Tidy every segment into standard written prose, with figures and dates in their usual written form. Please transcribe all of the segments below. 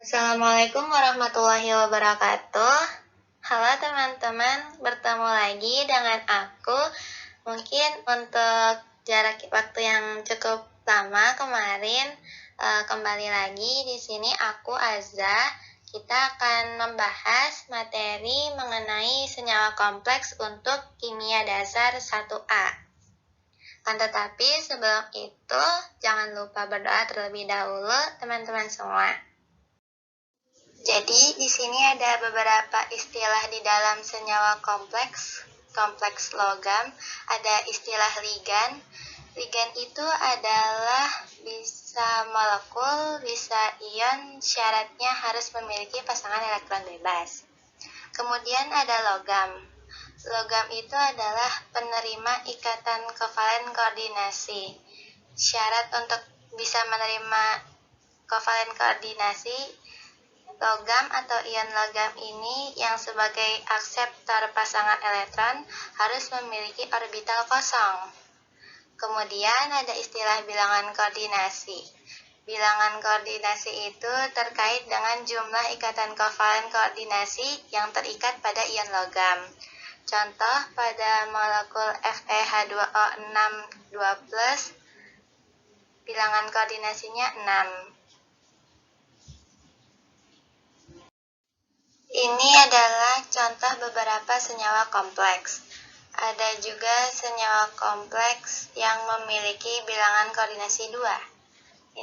Assalamualaikum warahmatullahi wabarakatuh. Halo teman-teman, bertemu lagi dengan aku. Mungkin untuk jarak waktu yang cukup lama kemarin, kembali lagi di sini aku Azza. Kita akan membahas materi mengenai senyawa kompleks untuk kimia dasar 1A. Tetapi sebelum itu, jangan lupa berdoa terlebih dahulu, teman-teman semua. Jadi, di sini ada beberapa istilah di dalam senyawa kompleks logam. Ada istilah ligan. Ligan itu adalah bisa molekul, bisa ion, syaratnya harus memiliki pasangan elektron bebas. Kemudian ada logam. Logam itu adalah penerima ikatan kovalen koordinasi. Syarat untuk bisa menerima kovalen koordinasi, logam atau ion logam ini yang sebagai akseptor pasangan elektron harus memiliki orbital kosong. Kemudian ada istilah bilangan koordinasi. Bilangan koordinasi itu terkait dengan jumlah ikatan kovalen koordinasi yang terikat pada ion logam. Contoh pada molekul FeH2O6 2+, bilangan koordinasinya 6. Ini adalah contoh beberapa senyawa kompleks. Ada juga senyawa kompleks yang memiliki bilangan koordinasi 2.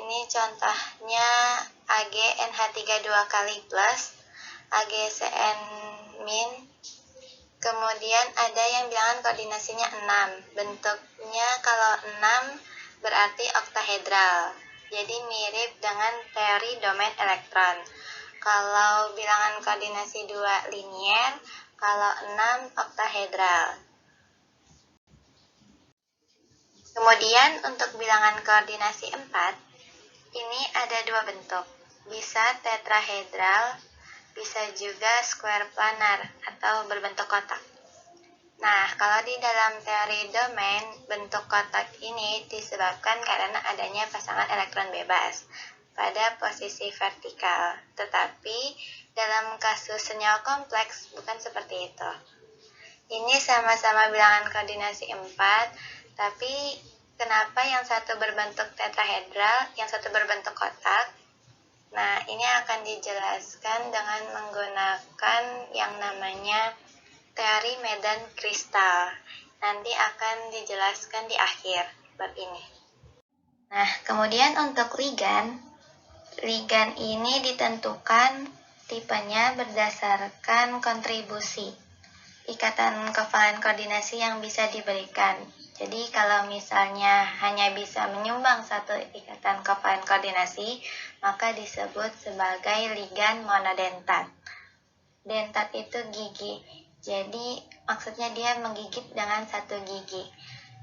Ini contohnya AgNH3 2 kali plus, AgCN-. Kemudian ada yang bilangan koordinasinya 6. Bentuknya kalau 6 berarti oktahedral. Jadi mirip dengan teori domain elektron. Kalau bilangan koordinasi 2 linier, kalau 6 oktahedral. Kemudian untuk bilangan koordinasi 4, ini ada dua bentuk. Bisa tetrahedral, bisa juga square planar atau berbentuk kotak. Nah, kalau di dalam teori domain, bentuk kotak ini disebabkan karena adanya pasangan elektron bebas pada posisi vertikal. Tetapi dalam kasus senyawa kompleks bukan seperti itu. Ini sama-sama bilangan koordinasi 4, tapi kenapa yang satu berbentuk tetrahedral, yang satu berbentuk kotak? Nah, ini akan dijelaskan dengan menggunakan yang namanya teori medan kristal. Nanti akan dijelaskan di akhir bab ini. Nah, kemudian untuk ligan ini ditentukan tipenya berdasarkan kontribusi ikatan kovalen koordinasi yang bisa diberikan. Jadi kalau misalnya hanya bisa menyumbang satu ikatan kovalen koordinasi, maka disebut sebagai ligan monodentat. Dentat itu gigi, jadi maksudnya dia menggigit dengan satu gigi.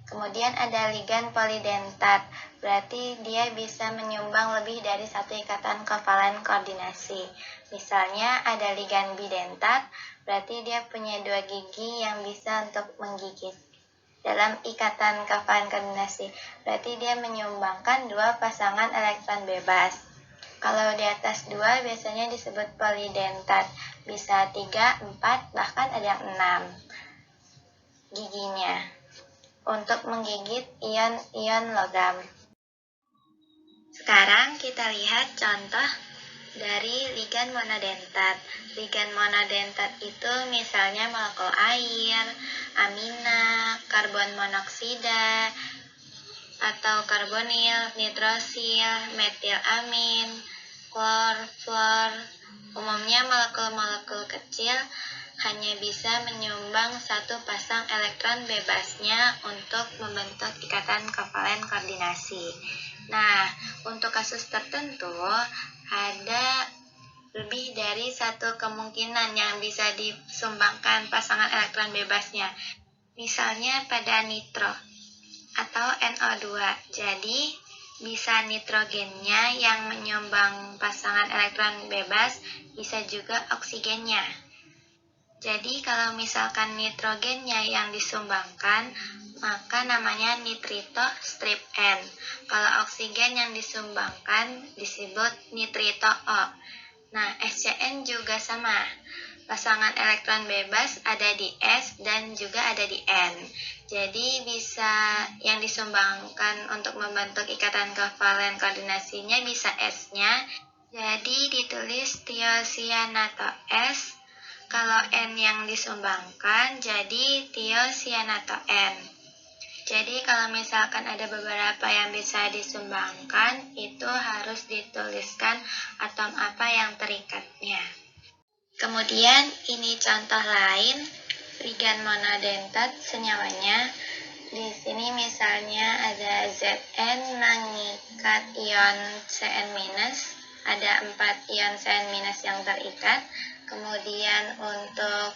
Kemudian ada ligan polidentat, berarti dia bisa menyumbang lebih dari satu ikatan kovalen koordinasi. Misalnya ada ligan bidentat, berarti dia punya dua gigi yang bisa untuk menggigit. Dalam ikatan kovalen koordinasi, berarti dia menyumbangkan dua pasangan elektron bebas. Kalau di atas 2 biasanya disebut polidentat, bisa 3, 4, bahkan ada yang 6 giginya untuk menggigit ion-ion logam. Sekarang kita lihat contoh dari ligan monodentat. Ligan monodentat itu misalnya molekul air, amina, karbon monoksida, atau karbonil, nitrosil, metilamin, klor, fluor. Umumnya molekul-molekul kecil hanya bisa menyumbang satu pasang elektron bebasnya untuk membentuk ikatan kovalen koordinasi. Nah, untuk kasus tertentu ada lebih dari satu kemungkinan yang bisa disumbangkan pasangan elektron bebasnya. Misalnya pada nitro atau NO2. Jadi, bisa nitrogennya yang menyumbang pasangan elektron bebas, bisa juga oksigennya. Jadi, kalau misalkan nitrogennya yang disumbangkan, maka namanya nitrito strip N. Kalau oksigen yang disumbangkan disebut nitrito O. Nah, SCN juga sama. Pasangan elektron bebas ada di S dan juga ada di N. Jadi bisa yang disumbangkan untuk membentuk ikatan kovalen koordinasinya bisa S-nya. Jadi ditulis tiosianato S. Kalau N yang disumbangkan jadi tiosianato N. Jadi kalau misalkan ada beberapa yang bisa disumbangkan, itu harus dituliskan atom apa yang terikatnya. Kemudian ini contoh lain, ligan monodentat senyawanya. Di sini misalnya ada Zn mengikat ion Cn-, ada 4 ion Cn- yang terikat. Kemudian untuk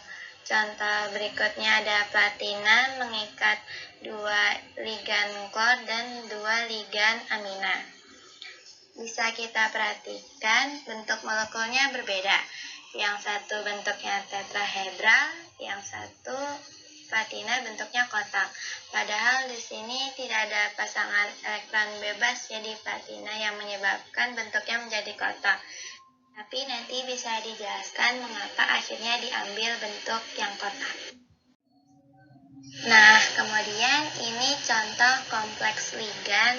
contoh berikutnya ada platina mengikat 2 ligan klor dan 2 ligan amina. Bisa kita perhatikan bentuk molekulnya berbeda. Yang satu bentuknya tetrahedral, yang satu platina bentuknya kotak. Padahal di sini tidak ada pasangan elektron bebas jadi platina yang menyebabkan bentuknya menjadi kotak. Tapi nanti bisa dijelaskan mengapa akhirnya diambil bentuk yang kotak. Nah, kemudian ini contoh kompleks ligan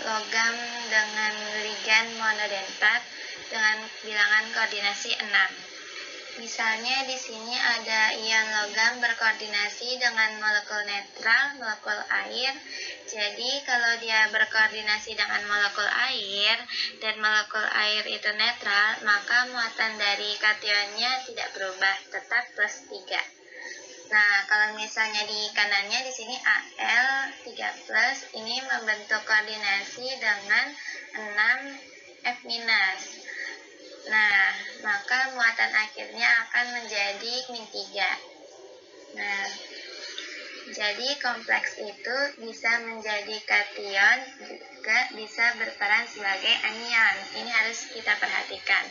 logam dengan ligan monodentat dengan bilangan koordinasi 6. Misalnya di sini ada ion logam berkoordinasi dengan molekul netral, molekul air. Jadi kalau dia berkoordinasi dengan molekul air dan molekul air itu netral, maka muatan dari kationnya tidak berubah, tetap plus 3. Nah, kalau misalnya di kanannya di sini Al3+, ini membentuk koordinasi dengan 6F-. Nah, maka muatan akhirnya akan menjadi -3. Nah, jadi kompleks itu bisa menjadi kation, juga bisa berperan sebagai anion. Ini harus kita perhatikan.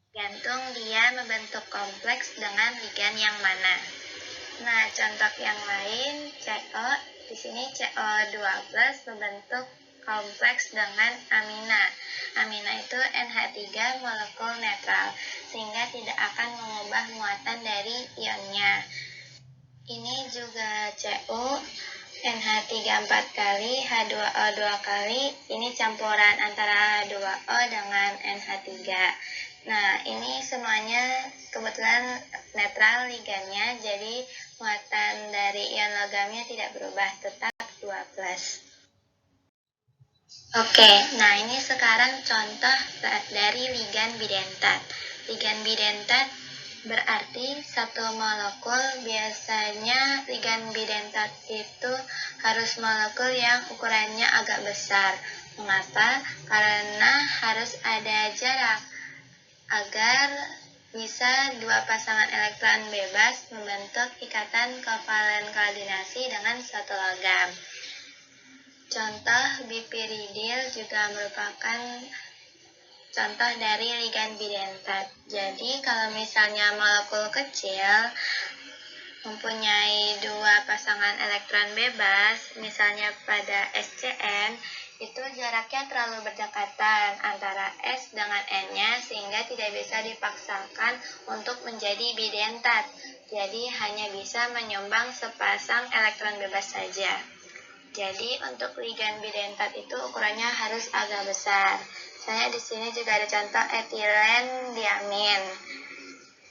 Gantung dia membentuk kompleks dengan ligan yang mana. Nah, contoh yang lain, CO, di sini CO2+ membentuk kompleks dengan amina. Amina itu NH3 molekul netral, sehingga tidak akan mengubah muatan dari ionnya. Ini juga CO, NH3 4 kali, H2O 2 kali, ini campuran antara H2O dengan NH3. Nah, ini semuanya kebetulan netral ligannya, jadi muatan dari ion logamnya tidak berubah, tetap 2+. Oke, nah ini sekarang contoh dari ligan bidentat. Ligan bidentat berarti satu molekul, biasanya ligan bidentat itu harus molekul yang ukurannya agak besar. Mengapa? Karena harus ada jarak agar bisa 2 pasangan elektron bebas membentuk ikatan kovalen koordinasi dengan suatu logam. Contoh bipiridil juga merupakan contoh dari ligan bidentat. Jadi kalau misalnya molekul kecil mempunyai 2 pasangan elektron bebas, misalnya pada SCN, itu jaraknya terlalu berdekatan antara S dengan N-nya sehingga tidak bisa dipaksakan untuk menjadi bidentat. Jadi hanya bisa menyumbang sepasang elektron bebas saja. Jadi untuk ligan bidentat itu ukurannya harus agak besar. Saya di sini juga ada contoh etilen diamin.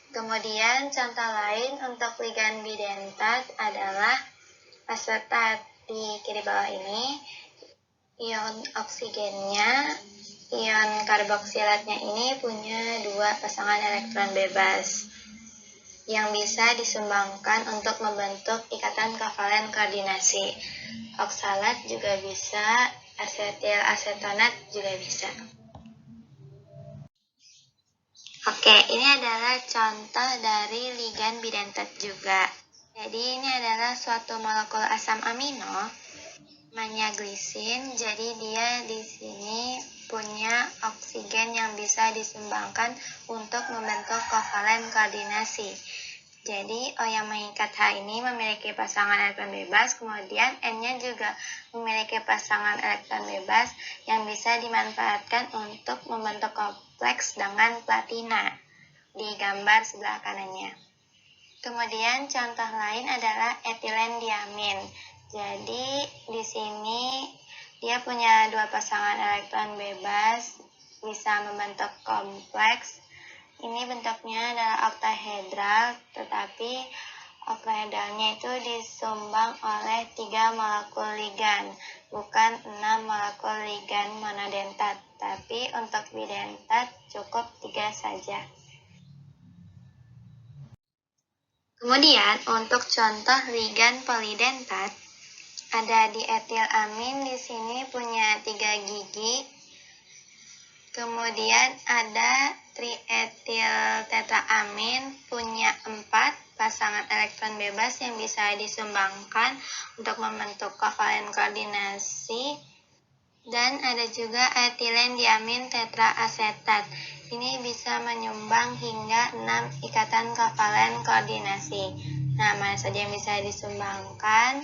Kemudian contoh lain untuk ligan bidentat adalah asetat. Di kiri bawah ini ion oksigennya, ion karboksilatnya ini punya 2 pasangan elektron bebas yang bisa disumbangkan untuk membentuk ikatan kovalen koordinasi. Oksalat juga bisa, asetil asetonat juga bisa. Oke, ini adalah contoh dari ligan bidentat juga. Jadi ini adalah suatu molekul asam amino, namanya glisin. Jadi dia di sini punya oksigen yang bisa disumbangkan untuk membentuk kovalen koordinasi. Jadi O yang mengikat H ini memiliki pasangan elektron bebas, kemudian N-nya juga memiliki pasangan elektron bebas yang bisa dimanfaatkan untuk membentuk kompleks dengan platina. di gambar sebelah kanannya. Kemudian contoh lain adalah etilen diamin. Jadi di sini dia punya dua pasangan elektron bebas, bisa membentuk kompleks. Ini bentuknya adalah oktahedral, tetapi oktahedralnya itu disumbang oleh 3 molekul ligan, bukan 6 molekul ligan monodentat, tapi untuk bidentat cukup 3 saja. Kemudian untuk contoh ligan polidentat, ada dietilamin di sini punya 3 gigi. Kemudian ada trietil tetraamin punya 4 pasangan elektron bebas yang bisa disumbangkan untuk membentuk kovalen koordinasi. Dan ada juga etilen diamin tetraasetat. Ini bisa menyumbang hingga 6 ikatan kovalen koordinasi. Nah, mana saja yang bisa disumbangkan?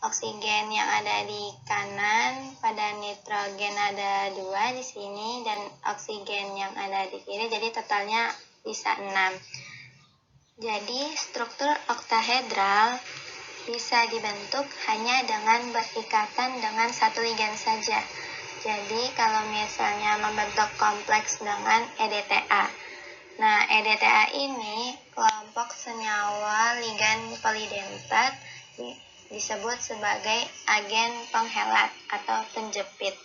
Oksigen yang ada di kanan, pada nitrogen ada 2 di sini, dan oksigen yang ada di kiri, jadi totalnya bisa 6. Jadi, struktur oktahedral bisa dibentuk hanya dengan berikatan dengan satu ligan saja. Jadi kalau misalnya membentuk kompleks dengan EDTA. Nah, EDTA ini kelompok senyawa ligan polidentat disebut sebagai agen penghelat atau penjepit.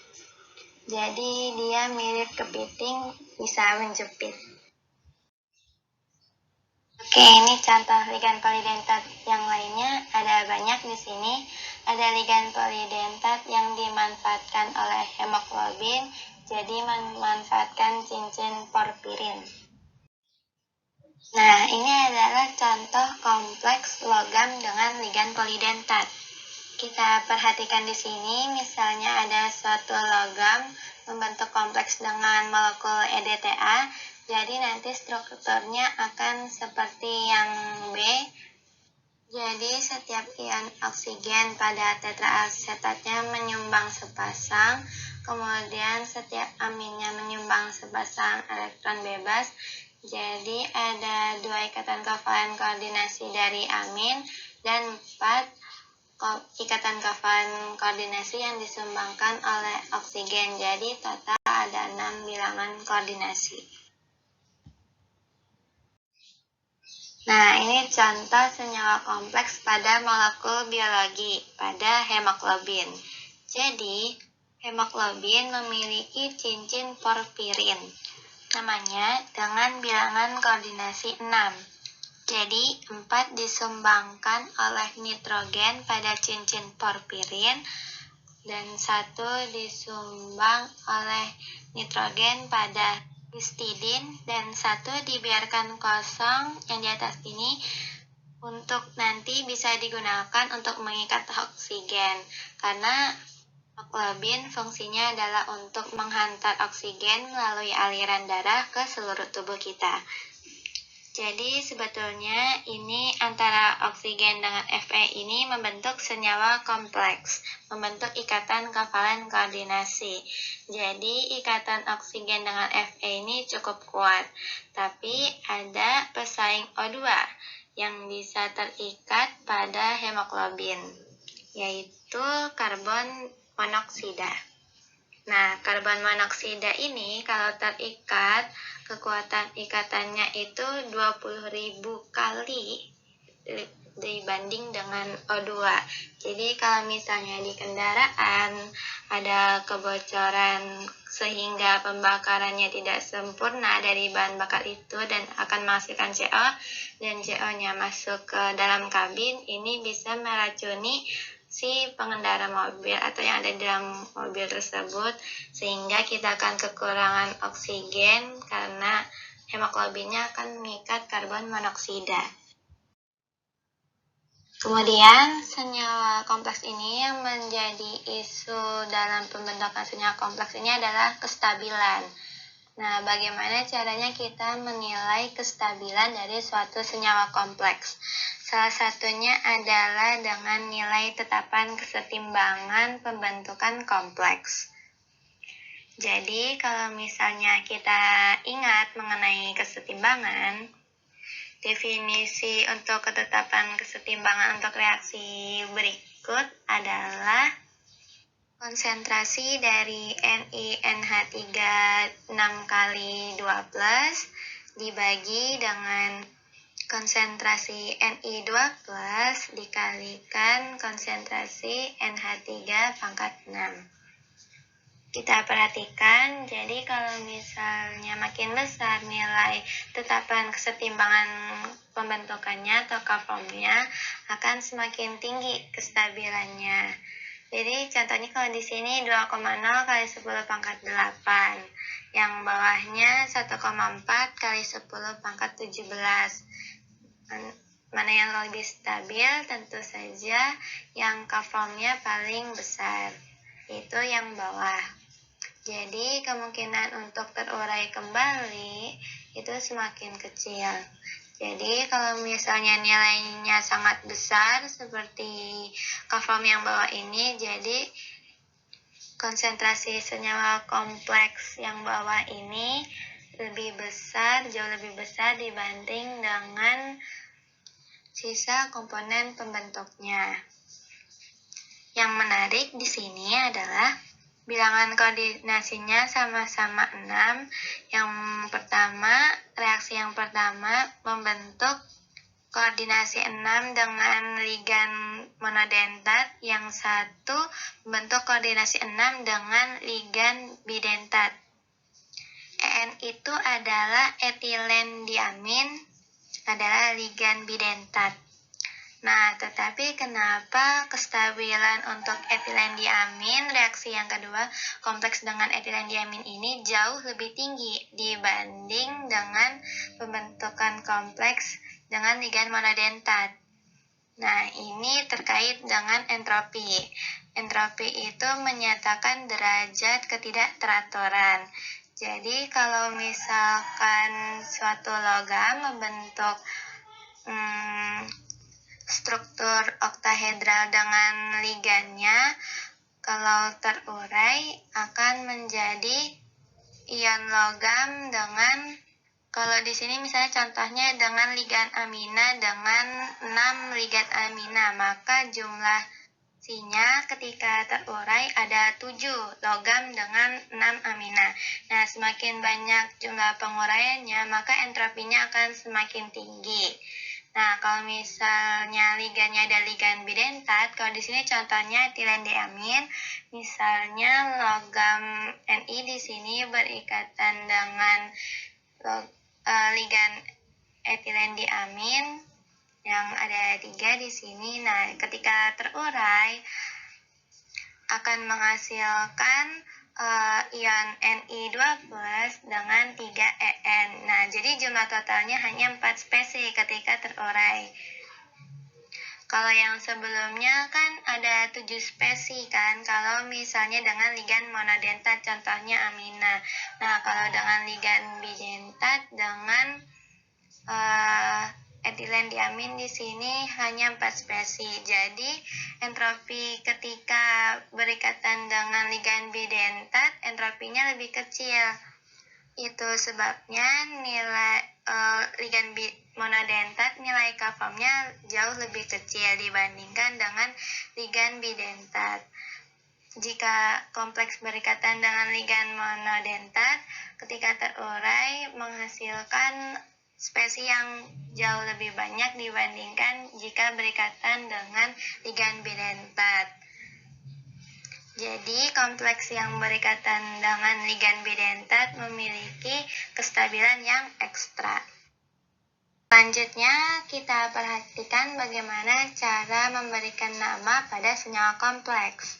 Jadi dia mirip kepiting, bisa menjepit. Oke, ini contoh ligan polidentat yang lainnya, ada banyak di sini. Ada ligan polidentat yang dimanfaatkan oleh hemoglobin, jadi memanfaatkan cincin porfirin. Nah, ini adalah contoh kompleks logam dengan ligan polidentat. Kita perhatikan di sini, misalnya ada suatu logam membentuk kompleks dengan molekul EDTA, jadi nanti strukturnya akan seperti yang B. Jadi setiap ion oksigen pada tetraasetatnya menyumbang sepasang, kemudian setiap aminnya menyumbang sepasang elektron bebas. Jadi ada 2 ikatan kovalen koordinasi dari amin dan 4 ikatan kovalen koordinasi yang disumbangkan oleh oksigen. Jadi total ada 6 bilangan koordinasi. Nah, ini contoh senyawa kompleks pada molekul biologi, pada hemoglobin. Jadi, hemoglobin memiliki cincin porfirin, namanya dengan bilangan koordinasi 6. Jadi, 4 disumbangkan oleh nitrogen pada cincin porfirin, dan 1 disumbang oleh nitrogen pada histidin, dan 1 dibiarkan kosong yang di atas ini untuk nanti bisa digunakan untuk mengikat oksigen, karena hemoglobin fungsinya adalah untuk menghantar oksigen melalui aliran darah ke seluruh tubuh kita. Jadi sebetulnya ini antara oksigen dengan Fe ini membentuk senyawa kompleks, membentuk ikatan kovalen koordinasi. Jadi ikatan oksigen dengan Fe ini cukup kuat, tapi ada pesaing O2 yang bisa terikat pada hemoglobin, yaitu karbon monoksida. Nah, karbon monoksida ini kalau terikat, kekuatan ikatannya itu 20.000 kali dibanding dengan O2. Jadi kalau misalnya di kendaraan ada kebocoran sehingga pembakarannya tidak sempurna dari bahan bakar itu dan akan menghasilkan CO, dan CO-nya masuk ke dalam kabin, ini bisa meracuni si pengendara mobil atau yang ada di dalam mobil tersebut, sehingga kita akan kekurangan oksigen karena hemoglobinnya akan mengikat karbon monoksida. Kemudian senyawa kompleks ini yang menjadi isu dalam pembentukan senyawa kompleks ini adalah kestabilan. Nah, bagaimana caranya kita menilai kestabilan dari suatu senyawa kompleks? Salah satunya adalah dengan nilai tetapan kesetimbangan pembentukan kompleks. Jadi kalau misalnya kita ingat mengenai kesetimbangan, definisi untuk ketetapan kesetimbangan untuk reaksi berikut adalah konsentrasi dari NiNH3 6 kali 2+ dibagi dengan konsentrasi Ni2+ dikalikan konsentrasi NH3 pangkat 6. Kita perhatikan, jadi kalau misalnya makin besar nilai tetapan kesetimbangan pembentukannya atau K-formnya akan semakin tinggi kestabilannya. Jadi contohnya kalau di sini 2,0 kali 10 pangkat 8, yang bawahnya 1,4 kali 10 pangkat 17. Mana yang lebih stabil? Tentu saja yang K-formnya paling besar, itu yang bawah. Jadi kemungkinan untuk terurai kembali itu semakin kecil. Jadi kalau misalnya nilainya sangat besar seperti K-form yang bawah ini, jadi konsentrasi senyawa kompleks yang bawah ini lebih besar, jauh lebih besar dibanding dengan sisa komponen pembentuknya. Yang menarik di sini adalah bilangan koordinasinya sama-sama 6. Yang pertama, reaksi yang pertama membentuk koordinasi 6 dengan ligan monodentat. Yang satu membentuk koordinasi 6 dengan ligan bidentat. En itu adalah etilen diamin, adalah ligan bidentat. Nah, tetapi kenapa kestabilan untuk etilen diamin, reaksi yang kedua, kompleks dengan etilen diamin ini jauh lebih tinggi dibanding dengan pembentukan kompleks dengan ligan monodentat? Nah, ini terkait dengan entropi. Entropi itu menyatakan derajat ketidakteraturan. Jadi, kalau misalkan suatu logam membentuk struktur oktahedral dengan ligannya, kalau terurai akan menjadi ion logam dengan, kalau di sini misalnya contohnya dengan ligan amina dengan 6 ligan amina, maka jumlah sinya ketika terurai ada 7 logam dengan 6 amina. Nah, semakin banyak jumlah penguraiannya, maka entropinya akan semakin tinggi. Nah, kalau misalnya ligannya ada ligan bidentat, kalau di sini contohnya etilen diamin, misalnya logam Ni di sini berikatan dengan ligan etilen diamin yang ada 3 di sini. Nah, ketika terurai akan menghasilkan ion Ni2+ dengan 3 En. Nah, jadi jumlah totalnya hanya 4 spesies ketika terurai. Kalau yang sebelumnya kan ada 7 spesies kan, kalau misalnya dengan ligan monodentat, contohnya amina. Nah, kalau dengan ligan bidentat dengan etilen diamin di sini hanya 4 spesies. Jadi entropi ketika berikatan dengan ligan bidentat, entropinya lebih kecil. Itu sebabnya nilai ligan monodentat, nilai K-formnya jauh lebih kecil dibandingkan dengan ligan bidentat. Jika kompleks berikatan dengan ligan monodentat, ketika terurai menghasilkan spesies yang jauh lebih banyak dibandingkan jika berikatan dengan ligan bidentat. Jadi, kompleks yang berikatan dengan ligan bidentat memiliki kestabilan yang ekstra. Selanjutnya, kita perhatikan bagaimana cara memberikan nama pada senyawa kompleks.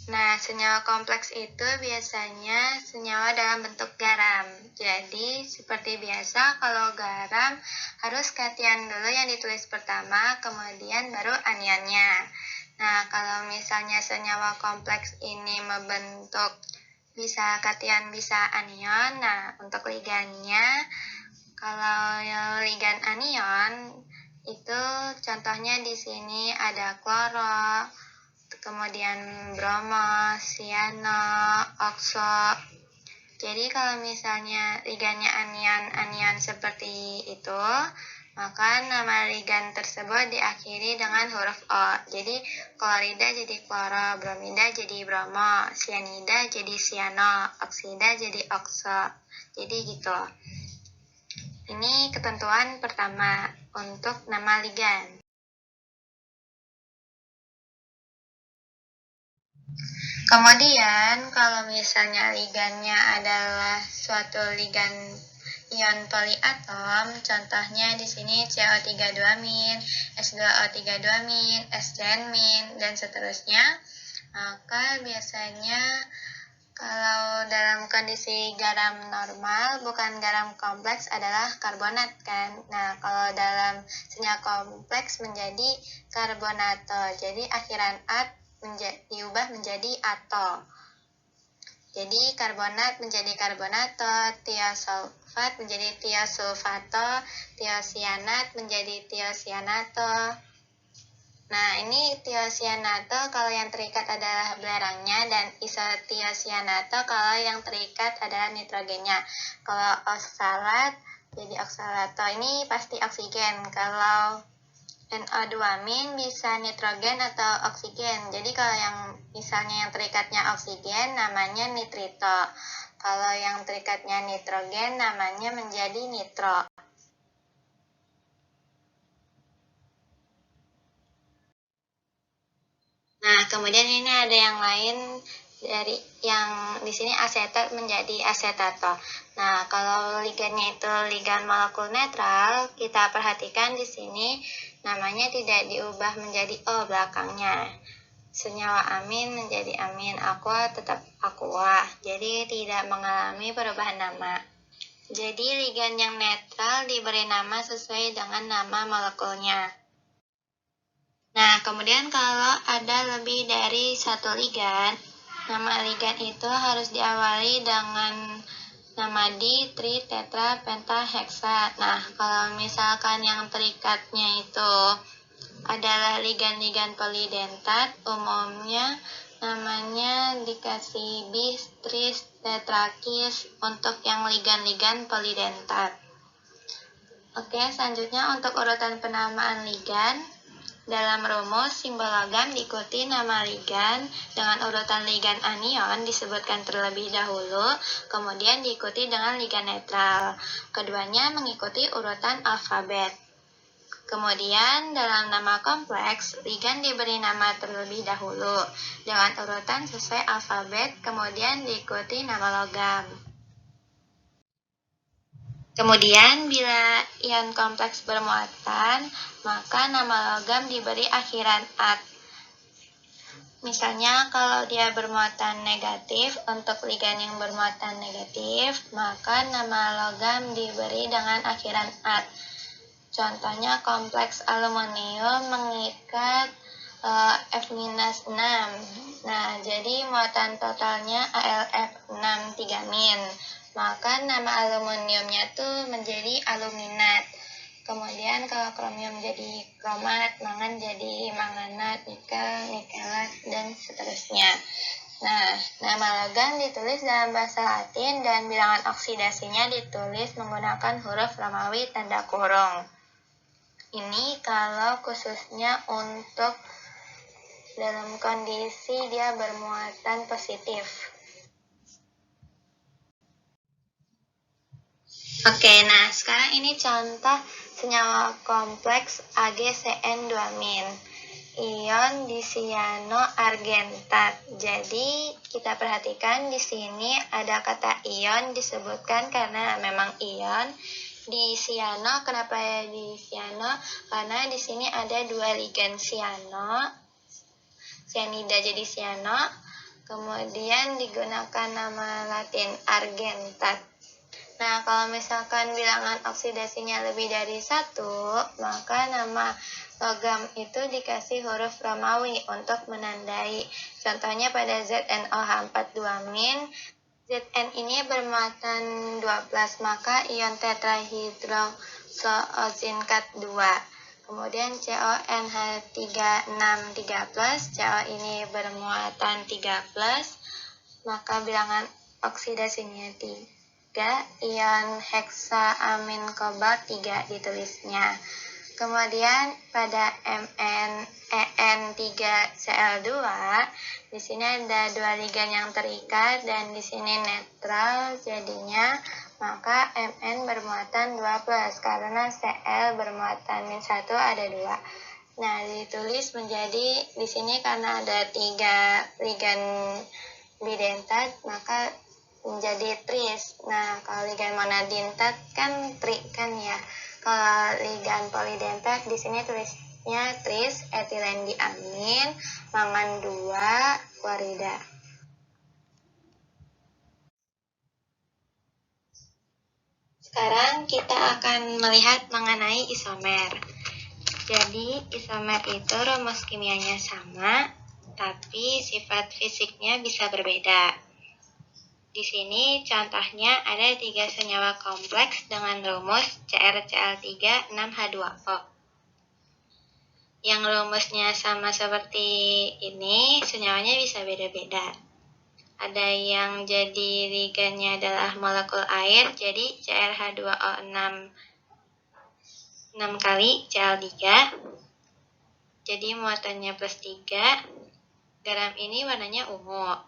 Nah, senyawa kompleks itu biasanya senyawa dalam bentuk garam. Jadi, seperti biasa, kalau garam harus kation dulu yang ditulis pertama, kemudian baru anionnya. Nah, kalau misalnya senyawa kompleks ini membentuk bisa kation, bisa anion. Nah, untuk ligannya, kalau ligan anion itu contohnya di sini ada kloro, kemudian bromo, siano, okso, Jadi kalau misalnya ligannya anion-anion seperti itu, maka nama ligan tersebut diakhiri dengan huruf O. Jadi klorida jadi kloro, bromida jadi bromo, sianida jadi siano, oksida jadi okso. Jadi gitu. Ini ketentuan pertama untuk nama ligan. Kemudian kalau misalnya ligannya adalah suatu ligan ion poliatom, contohnya di sini CO32-, S2O32-, SCN-, dan seterusnya, maka biasanya kalau dalam kondisi garam normal, bukan garam kompleks, adalah karbonat kan. Nah, kalau dalam senyawa kompleks menjadi karbonato. Jadi akhiran at diubah menjadi ato. Jadi karbonat menjadi karbonato, tiosulfat menjadi tiosulfato, tiosianat menjadi tiosianato. Nah, ini tiosianato kalau yang terikat adalah belerangnya, dan isotiosianato kalau yang terikat adalah nitrogennya. Kalau oksalat jadi oksalato, ini pasti oksigen. Kalau NO2- bisa nitrogen atau oksigen. Jadi kalau yang misalnya yang terikatnya oksigen namanya nitrito. Kalau yang terikatnya nitrogen namanya menjadi nitro. Nah, kemudian ini ada yang lain dari yang di sini asetat menjadi asetato. Nah, kalau ligannya itu ligan molekul netral, kita perhatikan di sini namanya tidak diubah menjadi O belakangnya. Senyawa amin menjadi amin, aqua tetap aqua. Jadi tidak mengalami perubahan nama. Jadi ligan yang netral diberi nama sesuai dengan nama molekulnya. Nah, kemudian kalau ada lebih dari satu ligan, nama ligan itu harus diawali dengan nama di, tri, tetra, penta, heksa. Nah, kalau misalkan yang terikatnya itu adalah ligan-ligan polidentat, umumnya namanya dikasih bis, tris, tetrakis untuk yang ligan-ligan polidentat. Oke, selanjutnya untuk urutan penamaan ligan. Dalam rumus, simbol logam diikuti nama ligan dengan urutan ligan anion disebutkan terlebih dahulu, kemudian diikuti dengan ligan netral. Keduanya mengikuti urutan alfabet. Kemudian dalam nama kompleks, ligan diberi nama terlebih dahulu dengan urutan sesuai alfabet, kemudian diikuti nama logam. Kemudian bila ion kompleks bermuatan, maka nama logam diberi akhiran at. Misalnya kalau dia bermuatan negatif, untuk ligan yang bermuatan negatif, maka nama logam diberi dengan akhiran at. Contohnya kompleks aluminium mengikat F-6. Nah, jadi muatan totalnya AlF6 3-. Maka nama aluminiumnya tuh menjadi aluminat. Kemudian kalau kromium jadi kromat, mangan jadi manganat, nikel, nikelat, dan seterusnya. Nah, nama logam ditulis dalam bahasa Latin dan bilangan oksidasinya ditulis menggunakan huruf Romawi tanda kurung. Ini kalau khususnya untuk dalam kondisi dia bermuatan positif. Oke, nah sekarang ini contoh senyawa kompleks AgCN2-. Ion disianoargentat. Jadi kita perhatikan di sini ada kata ion disebutkan karena memang ion. Di siano, kenapa di siano? Karena di sini ada dua ligan siano, sianida jadi siano, kemudian digunakan nama Latin argentat. Nah, kalau misalkan bilangan oksidasinya lebih dari 1, maka nama logam itu dikasih huruf Romawi untuk menandai. Contohnya pada ZnOH42-. Zn ini bermuatan 12, maka ion tetrahidroxozinkat 2. Kemudian CONH36 3+, CO ini bermuatan 3+, maka bilangan oksidasinya 3, ion heksaamin kobalt 3 ditulisnya. Kemudian pada En3Cl2, di sini ada 2 ligan yang terikat dan di sini netral, jadinya maka Mn bermuatan 2+ karena Cl bermuatan -1 ada 2. Nah, ditulis menjadi di sini karena ada 3 ligan bidentat maka menjadi tris. Nah, kalau ligan monodentat kan tri kan ya. Kalau ligan polidentat di sini tulisnya tris etilen diamin mangan 2 klorida. Sekarang kita akan melihat mengenai isomer. Jadi isomer itu rumus kimianya sama, tapi sifat fisiknya bisa berbeda. Di sini contohnya ada 3 senyawa kompleks dengan rumus CrCl3 6H2O. Yang rumusnya sama seperti ini, senyawanya bisa beda-beda. Ada yang jadi ligannya adalah molekul air, jadi CrH2O 6 kali Cl3. Jadi muatannya +3. Garam ini warnanya ungu.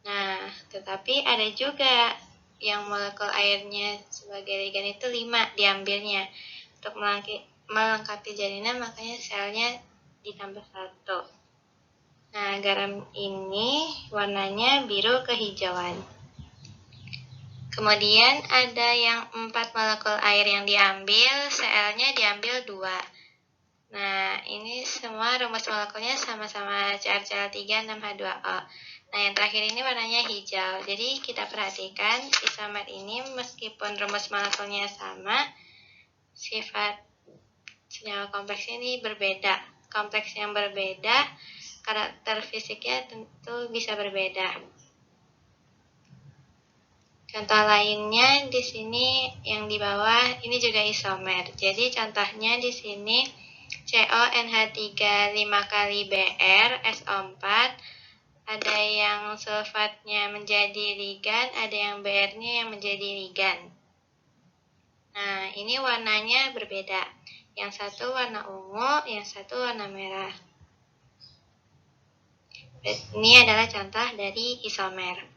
Nah, tetapi ada juga yang molekul airnya sebagai ligan itu 5 diambilnya. Untuk melengkapi jaringan makanya selnya ditambah 1. Nah, garam ini warnanya biru kehijauan. Kemudian ada yang 4 molekul air yang diambil, Cl-nya diambil 2. Nah, ini semua rumus molekulnya sama-sama CrCl3 6H2O. Nah, yang terakhir ini warnanya hijau. Jadi, kita perhatikan isomer ini meskipun rumus molekulnya sama, sifat senyawa kompleks ini berbeda. Kompleks yang berbeda, karakter fisiknya tentu bisa berbeda. Contoh lainnya di sini yang di bawah ini juga isomer. Jadi, contohnya di sini CONH3 5 kali Br SO4, ada yang sulfatnya menjadi ligan, ada yang Br-nya yang menjadi ligan. Nah, ini warnanya berbeda. Yang satu warna ungu, yang satu warna merah. Ini adalah contoh dari isomer.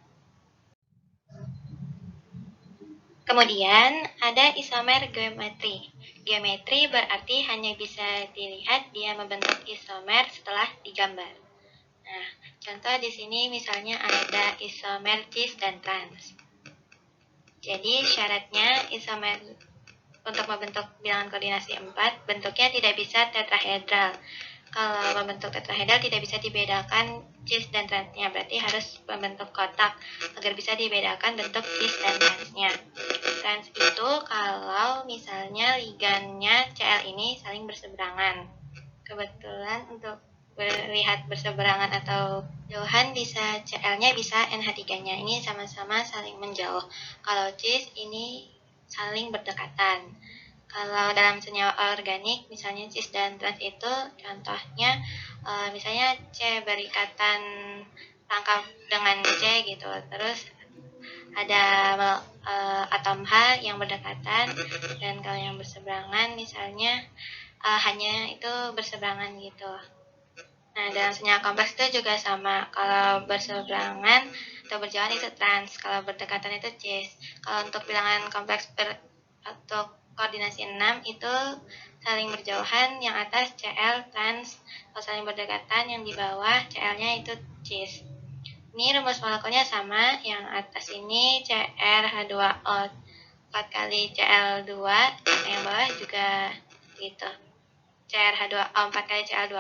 Kemudian ada isomer geometri. Geometri berarti hanya bisa dilihat dia membentuk isomer setelah digambar. Nah, contoh di sini misalnya ada isomer cis dan trans. Jadi syaratnya isomer untuk membentuk bilangan koordinasi 4 bentuknya tidak bisa tetrahedral. Kalau membentuk tetrahedral tidak bisa dibedakan cis dan transnya, berarti harus membentuk kotak agar bisa dibedakan bentuk cis dan transnya. Trans itu kalau misalnya ligannya Cl ini saling berseberangan. Kebetulan untuk melihat berseberangan atau jauhan bisa Cl-nya bisa NH3-nya. Ini sama-sama saling menjauh. Kalau cis ini saling berdekatan. Kalau dalam senyawa organik, misalnya cis dan trans itu contohnya misalnya C berikatan rangkap dengan C gitu. Terus ada atom H yang berdekatan, dan kalau yang berseberangan misalnya hanya itu berseberangan gitu. Nah, dalam senyawa kompleks itu juga sama. Kalau berseberangan atau berjauhan itu trans, kalau berdekatan itu cis. Kalau untuk bilangan kompleks untuk koordinasi 6 itu saling berjauhan, yang atas Cl trans, kalau saling berdekatan yang di bawah Cl-nya itu cis. Ini rumus molekulnya sama, yang atas ini CrH2O 4 kali Cl2, yang bawah juga gitu. CrH2O 4 kali Cl2+.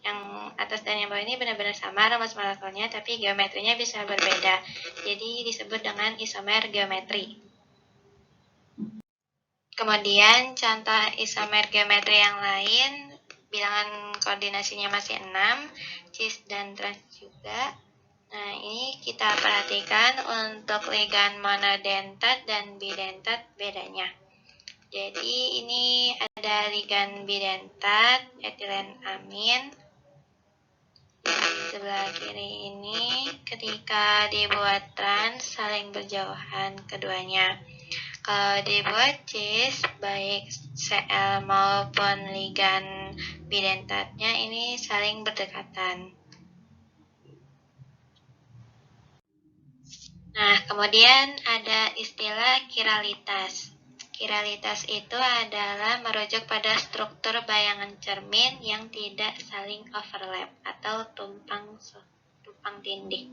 Yang atas dan yang bawah ini benar-benar sama rumus molekulnya, tapi geometrinya bisa berbeda. Jadi disebut dengan isomer geometri. Kemudian contoh isomer geometri yang lain, bilangan koordinasinya masih 6, cis dan trans juga. Nah, ini kita perhatikan untuk ligan monodentat dan bidentat bedanya. Jadi ini ada ligan bidentat, etilen amin. sebelah kiri ini ketika dibuat trans saling berjauhan keduanya. Kalau dibuat cis, baik Cl maupun ligan bidentatnya ini saling berdekatan. Nah, kemudian ada istilah kiralitas. Kiralitas itu adalah merujuk pada struktur bayangan cermin yang tidak saling overlap atau tumpang tindih.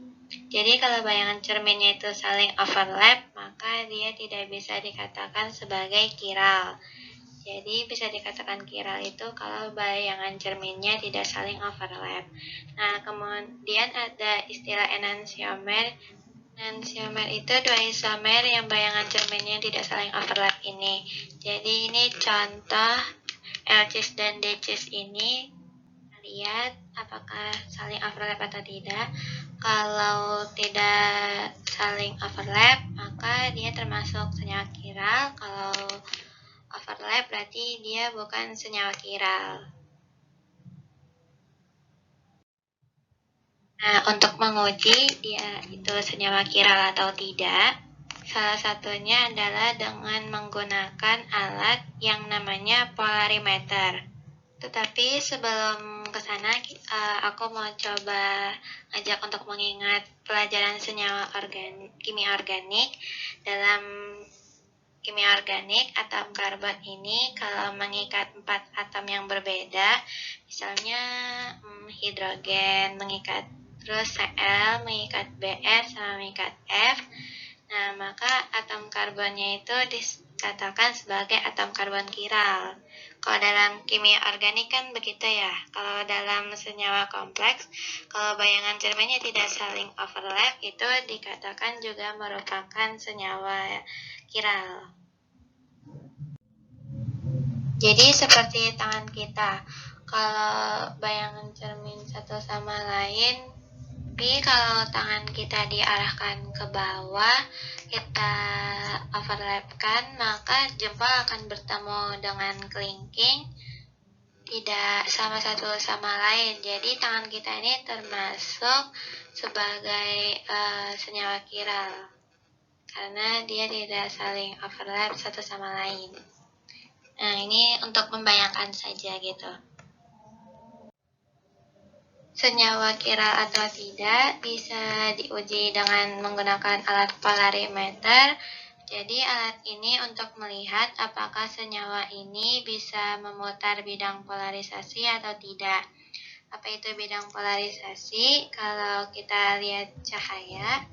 Jadi kalau bayangan cerminnya itu saling overlap, maka dia tidak bisa dikatakan sebagai kiral. Jadi bisa dikatakan kiral itu kalau bayangan cerminnya tidak saling overlap. Nah, kemudian ada istilah enantiomer. Enantiomer itu dua isomer yang bayangan cerminnya tidak saling overlap ini. Jadi ini contoh L-cis dan D-cis ini. Lihat apakah saling overlap atau tidak. Kalau tidak saling overlap, maka dia termasuk senyawa kiral. Kalau overlap berarti dia bukan senyawa kiral. Nah, untuk menguji dia itu senyawa kiral atau tidak, salah satunya adalah dengan menggunakan alat yang namanya polarimeter. Tetapi sebelum ke sana, aku mau coba ajak untuk mengingat pelajaran senyawa kimia organik. Dalam kimia organik, atom karbon ini kalau mengikat 4 atom yang berbeda, misalnya hidrogen mengikat, terus Cl mengikat Br sama mengikat F, nah maka atom karbonnya itu dikatakan sebagai atom karbon kiral. Kalau dalam kimia organik kan begitu ya. Kalau dalam senyawa kompleks, kalau bayangan cerminnya tidak saling overlap, itu dikatakan juga merupakan senyawa kiral. Jadi seperti tangan kita, kalau bayangan cermin satu sama lain, tapi kalau tangan kita diarahkan ke bawah, kita overlapkan, maka jempol akan bertemu dengan kelingking, tidak sama satu sama lain. Jadi tangan kita ini termasuk sebagai senyawa kiral, karena dia tidak saling overlap satu sama lain. Nah, ini untuk membayangkan saja gitu. Senyawa kiral atau tidak bisa diuji dengan menggunakan alat polarimeter. Jadi alat ini untuk melihat apakah senyawa ini bisa memutar bidang polarisasi atau tidak. Apa itu bidang polarisasi? Kalau kita lihat cahaya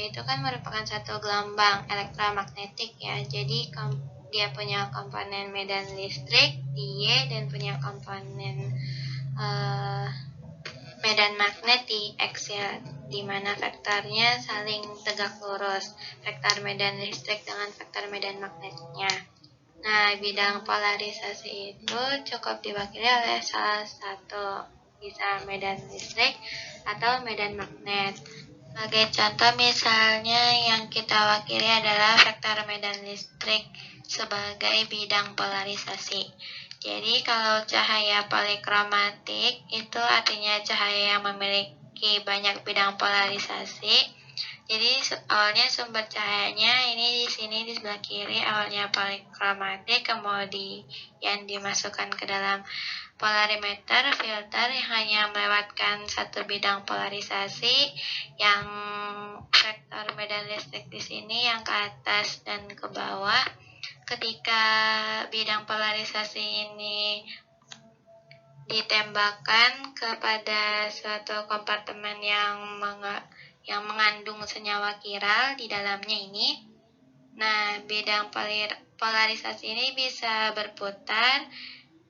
itu kan merupakan satu gelombang elektromagnetik ya. Jadi dia punya komponen medan listrik Y dan punya komponen medan magnet di X ya, di mana vektornya saling tegak lurus, vektor medan listrik dengan vektor medan magnetnya. Nah, bidang polarisasi itu cukup diwakili oleh salah satu, bisa medan listrik atau medan magnet. Sebagai contoh, misalnya yang kita wakili adalah vektor medan listrik sebagai bidang polarisasi. Jadi kalau cahaya polikromatik itu artinya cahaya yang memiliki banyak bidang polarisasi. Jadi awalnya sumber cahayanya ini di sini di sebelah kiri awalnya polikromatik, kemudian dimasukkan ke dalam polarimeter filter yang hanya melewatkan satu bidang polarisasi, yang vektor medan listrik di sini yang ke atas dan ke bawah. Ketika bidang polarisasi ini ditembakkan kepada suatu kompartemen yang mengandung senyawa kiral di dalamnya ini, nah bidang polarisasi ini bisa berputar.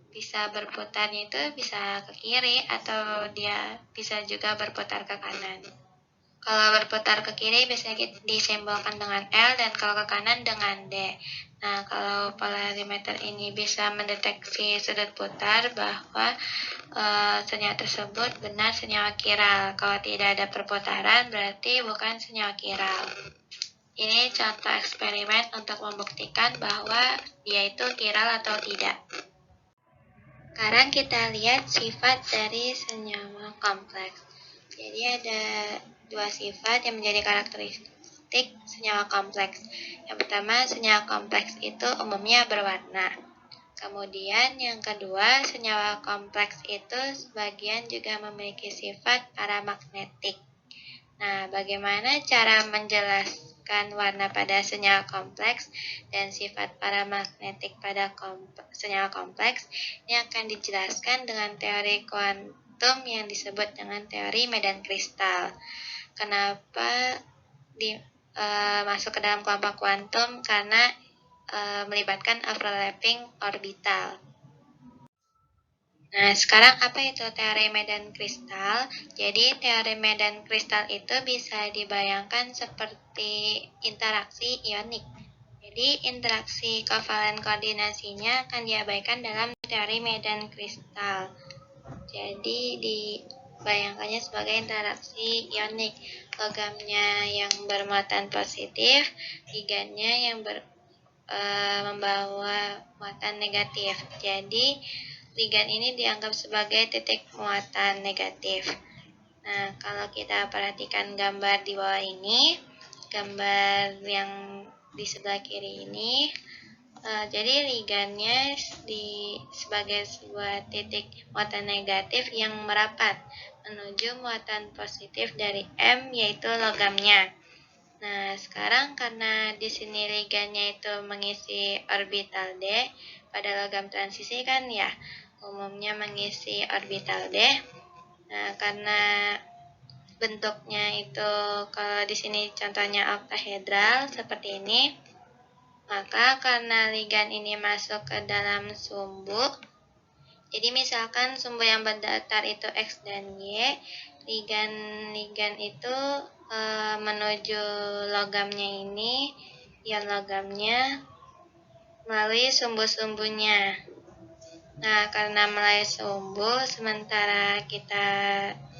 Bisa berputarnya itu bisa ke kiri atau dia bisa juga berputar ke kanan. Kalau berputar ke kiri biasanya disimbolkan dengan L, dan kalau ke kanan dengan D. Nah, kalau polarimeter ini bisa mendeteksi sudut putar bahwa senyawa tersebut benar senyawa kiral. Kalau tidak ada perputaran berarti bukan senyawa kiral. Ini contoh eksperimen untuk membuktikan bahwa dia itu kiral atau tidak. Sekarang kita lihat sifat dari senyawa kompleks. Jadi ada dua sifat yang menjadi karakteristik senyawa kompleks. Yang pertama, senyawa kompleks itu umumnya berwarna. Kemudian yang kedua, senyawa kompleks itu sebagian juga memiliki sifat paramagnetik. Nah, bagaimana cara menjelaskan warna pada senyawa kompleks dan sifat paramagnetik pada senyawa kompleks? Ini akan dijelaskan dengan teori kuantum yang disebut dengan teori medan kristal. Kenapa masuk ke dalam kelompok kuantum? Karena melibatkan overlapping orbital. Nah, sekarang apa itu teori medan kristal? Jadi, teori medan kristal itu bisa dibayangkan seperti interaksi ionik. Jadi, interaksi kovalen koordinasinya akan diabaikan dalam teori medan kristal. Jadi, dibayangkannya sebagai interaksi ionik. Logamnya yang bermuatan positif, ligannya yang membawa muatan negatif. Jadi, ligan ini dianggap sebagai titik muatan negatif. Nah, kalau kita perhatikan gambar di bawah ini, gambar yang di sebelah kiri ini, jadi ligannya sebagai sebuah titik muatan negatif yang merapat menuju muatan positif dari M, yaitu logamnya. Nah, sekarang karena di sini ligannya itu mengisi orbital D, pada logam transisi kan ya, umumnya mengisi orbital D. Nah, karena bentuknya itu kalau di sini contohnya oktahedral seperti ini, maka karena ligan ini masuk ke dalam sumbu, jadi misalkan sumbu yang berdatar itu X dan Y, ligan itu menuju logamnya ini, ion logamnya melalui sumbu-sumbunya. Nah, karena melalui sumbu, sementara kita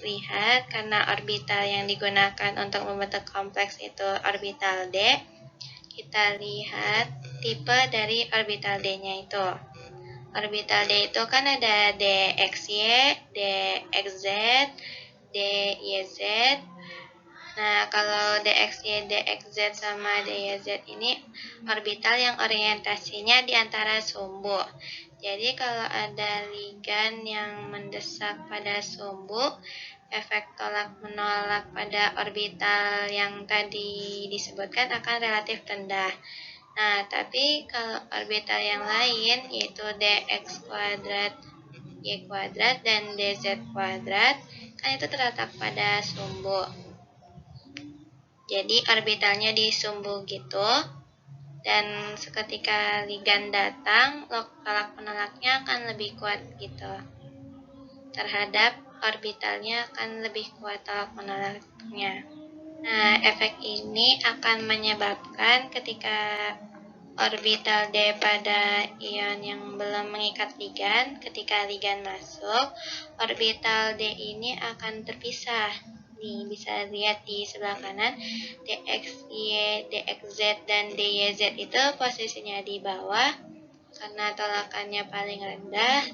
lihat karena orbital yang digunakan untuk membentuk kompleks itu orbital D, kita lihat tipe dari orbital D-nya itu. Orbital D itu kan ada DXY, DXZ, DYZ. Nah, kalau DXY, DXZ sama DYZ ini orbital yang orientasinya di antara sumbu. Jadi kalau ada ligan yang mendesak pada sumbu, efek tolak menolak pada orbital yang tadi disebutkan akan relatif rendah. Nah, tapi kalau orbital yang lain yaitu dx kuadrat, y kuadrat, dan dz kuadrat, kan itu terletak pada sumbu. Jadi orbitalnya di sumbu gitu, dan seketika ligan datang, tolak menolaknya akan lebih kuat gitu. Terhadap orbitalnya akan lebih kuat tolak menolaknya. Nah, efek ini akan menyebabkan ketika orbital D pada ion yang belum mengikat ligan, ketika ligan masuk, orbital D ini akan terpisah. Nih, bisa lihat di sebelah kanan, DXY, DXZ, dan DYZ itu posisinya di bawah karena tolakannya paling rendah,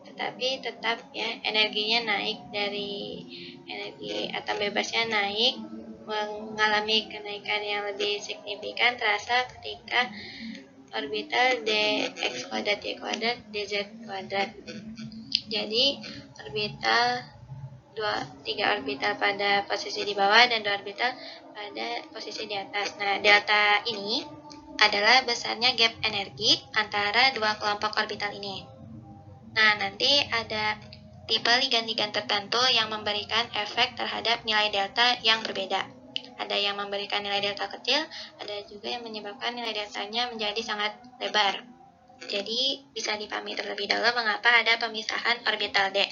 tetapi tetap ya energinya naik, dari energi atom bebasnya naik, mengalami kenaikan yang lebih signifikan terasa ketika orbital dx kuadrat, y kuadrat, dz kuadrat. Jadi orbital 3 orbital pada posisi di bawah dan 2 orbital pada posisi di atas. Nah, delta ini adalah besarnya gap energi antara dua kelompok orbital ini. Nah, nanti ada tipe ligan-ligan tertentu yang memberikan efek terhadap nilai delta yang berbeda. Ada yang memberikan nilai delta kecil, ada juga yang menyebabkan nilai deltanya menjadi sangat lebar. Jadi, bisa dipahami terlebih dahulu mengapa ada pemisahan orbital D.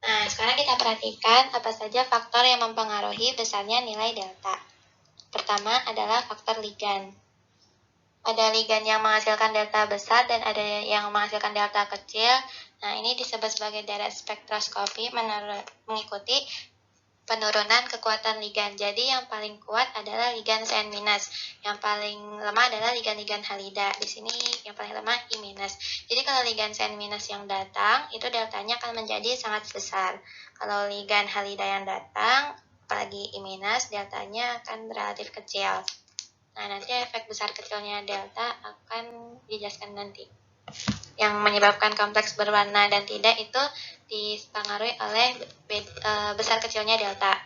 Nah, sekarang kita perhatikan apa saja faktor yang mempengaruhi besarnya nilai delta. Pertama adalah faktor ligan. Ada ligan yang menghasilkan delta besar dan ada yang menghasilkan delta kecil. Nah, ini disebut sebagai direct spektroskopi mengikuti penurunan kekuatan ligan. Jadi yang paling kuat adalah ligan Cn-, yang paling lemah adalah ligan-ligan halida. Di sini yang paling lemah I-. Jadi kalau ligan Cn- yang datang, itu deltanya akan menjadi sangat besar. Kalau ligan halida yang datang, apalagi I-, deltanya akan relatif kecil. Nah, nanti efek besar kecilnya delta akan dijelaskan nanti. Yang menyebabkan kompleks berwarna dan tidak itu dipengaruhi oleh besar kecilnya delta.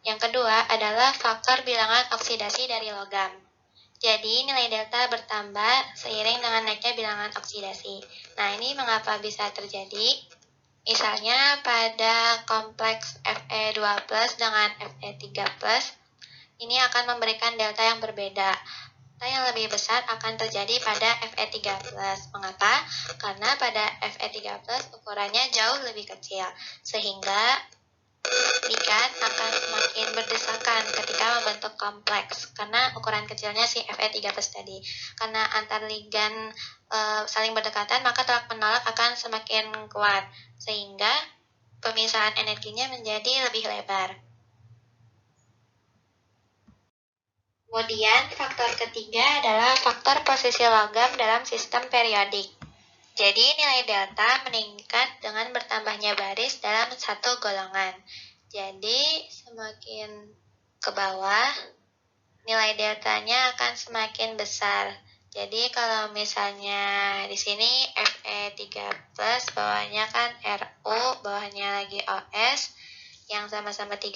Yang kedua adalah faktor bilangan oksidasi dari logam. Jadi nilai delta bertambah seiring dengan naiknya bilangan oksidasi. Nah, ini mengapa bisa terjadi? Misalnya pada kompleks Fe2+ dengan Fe3+, ini akan memberikan delta yang berbeda. Delta yang lebih besar akan terjadi pada Fe3+. Mengapa? Karena pada Fe3+ ukurannya jauh lebih kecil, sehingga ligan akan semakin berdesakan ketika membentuk kompleks karena ukuran kecilnya si Fe3+ tadi. Karena antar ligan saling berdekatan, maka tolak menolak akan semakin kuat, sehingga pemisahan energinya menjadi lebih lebar. Kemudian faktor ketiga adalah faktor posisi logam dalam sistem periodik. Jadi nilai delta meningkat dengan bertambahnya baris dalam satu golongan. Jadi semakin ke bawah, nilai deltanya akan semakin besar. Jadi kalau misalnya di sini Fe3+, bawahnya kan Ru, bawahnya lagi OS, yang sama-sama 3+,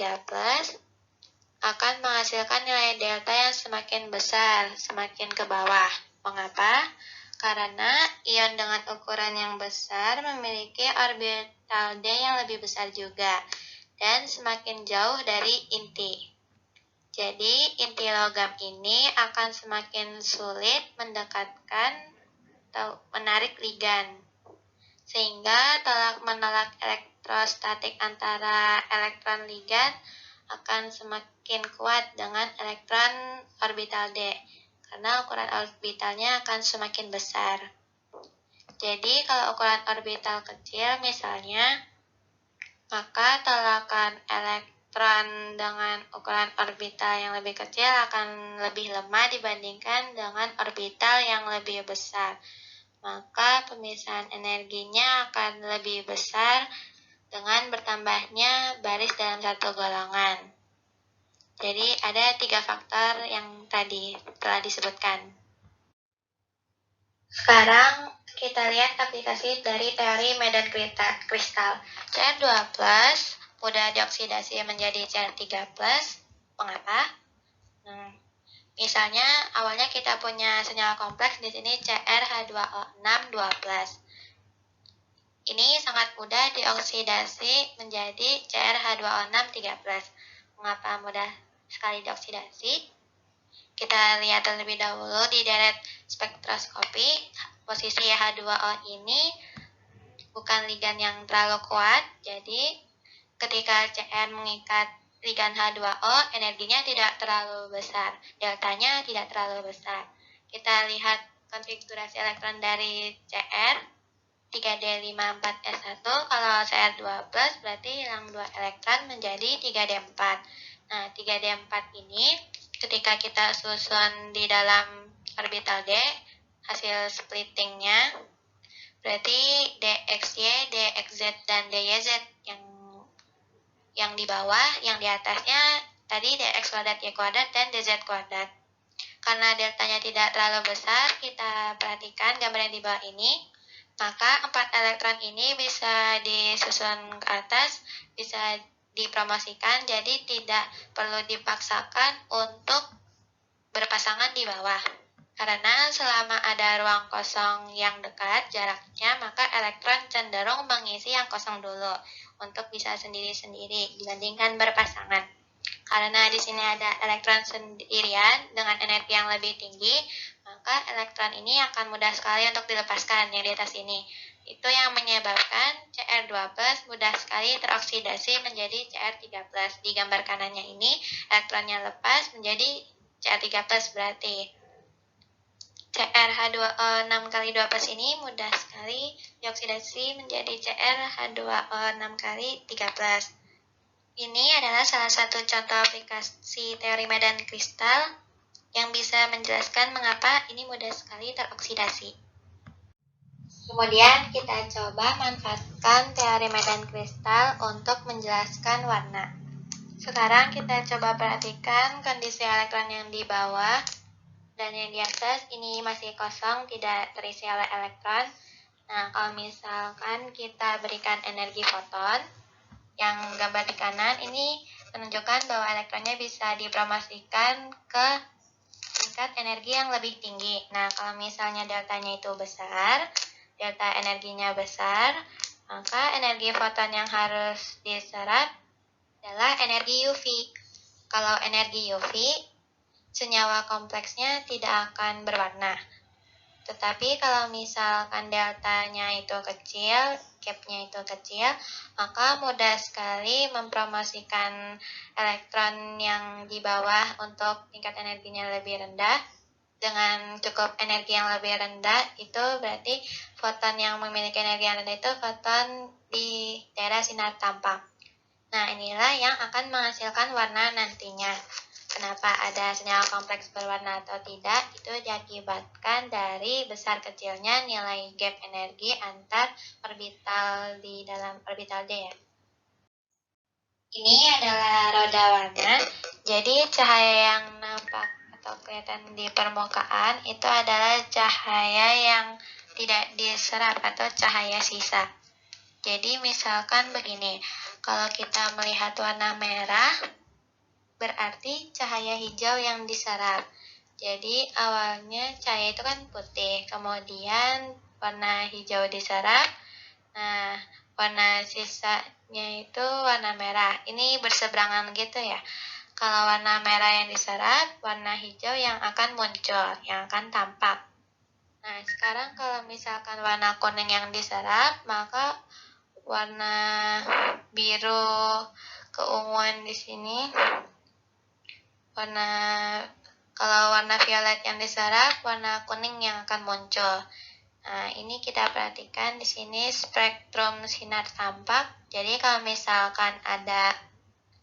akan menghasilkan nilai delta yang semakin besar, semakin ke bawah. Mengapa? Karena ion dengan ukuran yang besar memiliki orbital D yang lebih besar juga, dan semakin jauh dari inti. Jadi, inti logam ini akan semakin sulit mendekatkan atau menarik ligan, sehingga tolak-menolak elektrostatik antara elektron ligan akan semakin kuat dengan elektron orbital D, karena ukuran orbitalnya akan semakin besar. Jadi kalau ukuran orbital kecil misalnya, maka tolakan elektron dengan ukuran orbital yang lebih kecil akan lebih lemah dibandingkan dengan orbital yang lebih besar. Maka pemisahan energinya akan lebih besar dengan bertambahnya baris dalam satu golongan. Jadi ada 3 faktor yang tadi telah disebutkan. Sekarang kita lihat aplikasi dari teori medan kristal. Cr2+ mudah dioksidasi menjadi Cr3+. Mengapa? Misalnya awalnya kita punya senyawa kompleks di sini CrH2O6 2+. Ini sangat mudah dioksidasi menjadi CrH2O6 3+. Mengapa mudah sekali dioksidasi? Kita lihat terlebih dahulu di deret spektroskopi. Posisi H2O ini bukan ligan yang terlalu kuat, jadi ketika Cr mengikat ligan H2O, energinya tidak terlalu besar, deltanya tidak terlalu besar. Kita lihat konfigurasi elektron dari Cr, 3D54S1, kalau Cr2+, berarti hilang 2 elektron menjadi 3D4. Nah, 3D4 ini ketika kita susun di dalam orbital D, hasil splittingnya, berarti DXY, DXZ, dan DYZ yang di bawah, yang di atasnya tadi DX kuadrat, Y kuadrat, dan DZ kuadrat. Karena deltanya tidak terlalu besar, kita perhatikan gambar yang di bawah ini, maka 4 elektron ini bisa disusun ke atas, bisa dipromosikan, jadi tidak perlu dipaksakan untuk berpasangan di bawah. Karena selama ada ruang kosong yang dekat jaraknya, maka elektron cenderung mengisi yang kosong dulu untuk bisa sendiri-sendiri dibandingkan berpasangan. Karena di sini ada elektron sendirian dengan energi yang lebih tinggi, maka elektron ini akan mudah sekali untuk dilepaskan yang di atas ini. Itu yang menyebabkan Cr2+ mudah sekali teroksidasi menjadi Cr3+. Di gambar kanannya ini, elektronnya lepas menjadi Cr3+, berarti CrH2O6 kali 2+ ini mudah sekali dioksidasi menjadi CrH2O6 kali 3+. Ini adalah salah satu contoh aplikasi teori medan kristal yang bisa menjelaskan mengapa ini mudah sekali teroksidasi. Kemudian kita coba manfaatkan teori medan kristal untuk menjelaskan warna. Sekarang kita coba perhatikan kondisi elektron yang di bawah dan yang di atas ini masih kosong, tidak terisi oleh elektron. Nah, kalau misalkan kita berikan energi foton, yang gambar di kanan ini menunjukkan bahwa elektronnya bisa dipromosikan ke tingkat energi yang lebih tinggi. Nah, kalau misalnya deltanya itu besar, delta energinya besar, maka energi foton yang harus diserap adalah energi UV. Kalau energi UV, senyawa kompleksnya tidak akan berwarna. Tetapi kalau misalkan deltanya itu kecil, gapnya itu kecil, maka mudah sekali mempromosikan elektron yang di bawah untuk tingkat energinya lebih rendah. Dengan cukup energi yang lebih rendah, itu berarti foton yang memiliki energi yang rendah itu foton di daerah sinar tampak. Nah, inilah yang akan menghasilkan warna nantinya. Kenapa ada senyawa kompleks berwarna atau tidak, itu diakibatkan dari besar kecilnya nilai gap energi antar orbital di dalam orbital D ya. Ini adalah roda warna, jadi cahaya yang nampak atau kelihatan di permukaan itu adalah cahaya yang tidak diserap atau cahaya sisa. Jadi misalkan begini, kalau kita melihat warna merah, berarti cahaya hijau yang diserap. Jadi awalnya cahaya itu kan putih, kemudian warna hijau diserap. Nah, warna sisanya itu warna merah. Ini berseberangan gitu ya. Kalau warna merah yang diserap, warna hijau yang akan muncul, yang akan tampak. Nah, sekarang kalau misalkan warna kuning yang diserap, maka warna biru keunguan di sini. Kalau warna violet yang diserap, warna kuning yang akan muncul. Nah, ini kita perhatikan di sini spektrum sinar tampak. Jadi kalau misalkan ada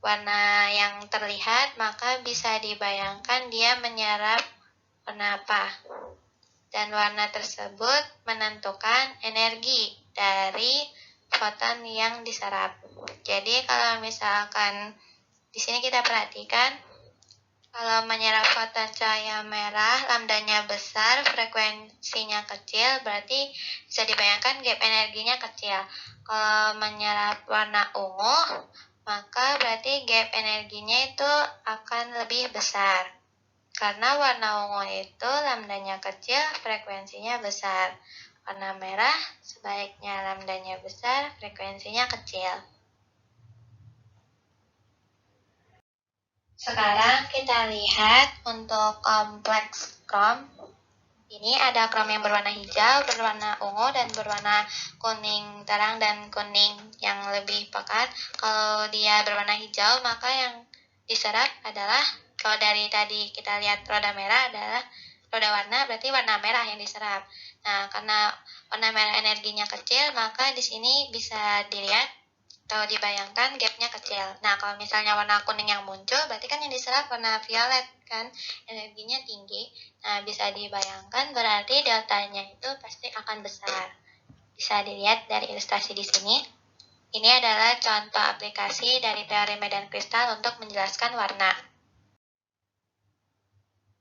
warna yang terlihat, maka bisa dibayangkan dia menyerap warna apa. Dan warna tersebut menentukan energi dari foton yang diserap. Jadi kalau misalkan di sini kita perhatikan, kalau menyerap foton cahaya merah, lambdanya besar, frekuensinya kecil, berarti bisa dibayangkan gap energinya kecil. Kalau menyerap warna ungu, maka berarti gap energinya itu akan lebih besar. Karena warna ungu itu lambdanya kecil, frekuensinya besar. Warna merah sebaliknya lambdanya besar, frekuensinya kecil. Sekarang kita lihat untuk kompleks krom. Ini ada krom yang berwarna hijau, berwarna ungu, dan berwarna kuning terang dan kuning yang lebih pekat. Kalau dia berwarna hijau, maka yang diserap adalah, kalau dari tadi kita lihat roda merah adalah roda warna, berarti warna merah yang diserap. Nah, karena warna merah energinya kecil, maka di sini bisa dilihat atau dibayangkan gapnya kecil. Nah, kalau misalnya warna kuning yang muncul, berarti kan yang diserap warna violet kan, energinya tinggi. Nah, bisa dibayangkan berarti deltanya itu pasti akan besar. Bisa dilihat dari ilustrasi di sini. Ini adalah contoh aplikasi dari teori medan kristal untuk menjelaskan warna.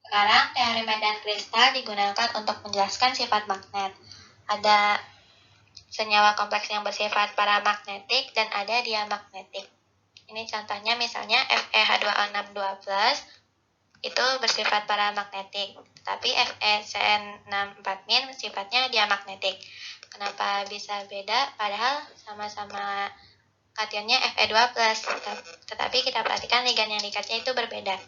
Sekarang teori medan kristal digunakan untuk menjelaskan sifat magnet. Ada senyawa kompleks yang bersifat paramagnetik dan ada diamagnetik. Ini contohnya misalnya FeH2O62+ itu bersifat paramagnetik, tapi FeCN64- sifatnya diamagnetik. Kenapa bisa beda? Padahal sama-sama kationnya Fe2+, tetapi kita perhatikan ligan yang diikatnya itu berbeda.